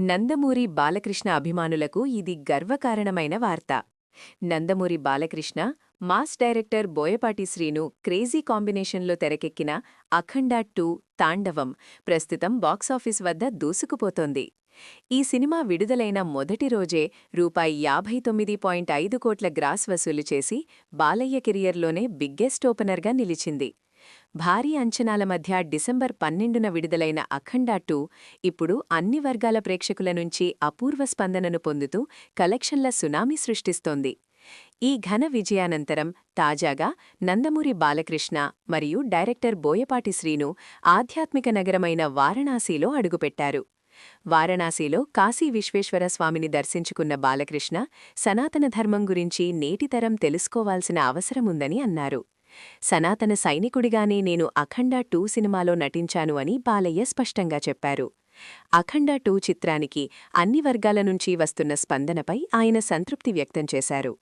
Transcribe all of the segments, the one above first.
నందమూరి బాలకృష్ణ అభిమానులకు ఇది గర్వకారణమైన వార్త. Nandamuri Balakrishna, mass director Boyapati Srinu crazy కాంబినేషన్లో తెరకెక్కిన అఖండ 2 తాండవం ప్రస్తుతం బాక్సాఫీస్ వద్ద దూసుకుపోతోంది. ఈ సినిమా విడుదలైన మొదటి రోజే రూ. 59.5 కోట్ల గ్రాస్ వసూలు చేసి బాలయ్య కెరియర్లోనే బిగ్గెస్ట్ ఓపెనర్గా నిలిచింది. భారీ అంచనాల మధ్య డిసెంబర్ 12న విడుదలైన అఖండ 2 ఇప్పుడు అన్ని వర్గాల ప్రేక్షకుల నుంచి అపూర్వ స్పందనను పొందుతూ కలెక్షన్ల సునామీ సృష్టిస్తోంది. ఈ ఘన విజయానంతరం తాజాగా నందమూరి బాలకృష్ణ మరియు డైరెక్టర్ బోయపాటి శ్రీను ఆధ్యాత్మిక నగరమైన వారణాసిలో అడుగుపెట్టారు. వారణాసిలో కాశీ విశ్వేశ్వర స్వామిని దర్శించుకున్న బాలకృష్ణ సనాతన ధర్మం గురించి నేటితరం తెలుసుకోవాల్సిన అవసరముందని అన్నారు. సనాతన సైనికుడిగానే నేను అఖండ 2 సినిమాలో నటించాను అని బాలయ్య స్పష్టంగా చెప్పారు. అఖండ 2 చిత్రానికి అన్ని వర్గాల నుంచి వస్తున్న స్పందనపై ఆయన సంతృప్తి వ్యక్తం చేశారు.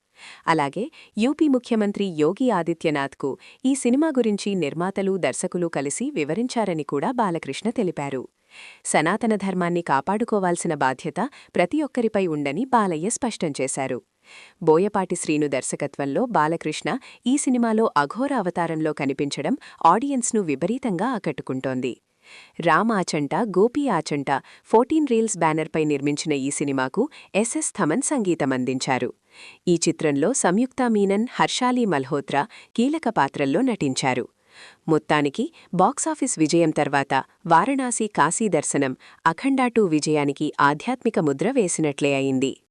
అలాగే యూపీ ముఖ్యమంత్రి యోగి ఆదిత్యనాథ్కు ఈ సినిమా గురించి నిర్మాతలు, దర్శకులు కలిసి వివరించారని కూడా బాలకృష్ణ తెలిపారు. సనాతన ధర్మాన్ని కాపాడుకోవాల్సిన బాధ్యత ప్రతి ఒక్కరిపై ఉందని బాలయ్య స్పష్టం చేశారు. బోయపాటి శ్రీను దర్శకత్వంలో బాలకృష్ణ ఈ సినిమాలో అఘోర అవతారంలో కనిపించడం ఆడియన్స్ను విపరీతంగా ఆకట్టుకుంటోంది. రామ్ ఆచంట, గోపీ ఆచంట 14 రీల్స్ బ్యానర్పై నిర్మించిన ఈ సినిమాకు ఎస్ఎస్ థమన్ సంగీతమందించారు. ఈ చిత్రంలో సంయుక్తా మీనన్, హర్షాలీ మల్హోత్రా కీలక పాత్రల్లో నటించారు. మొత్తానికి బాక్సాఫీస్ విజయం తర్వాత వారణాసి కాశీ దర్శనం అఖండ 2 విజయానికి ఆధ్యాత్మిక ముద్ర వేసినట్లే అయింది.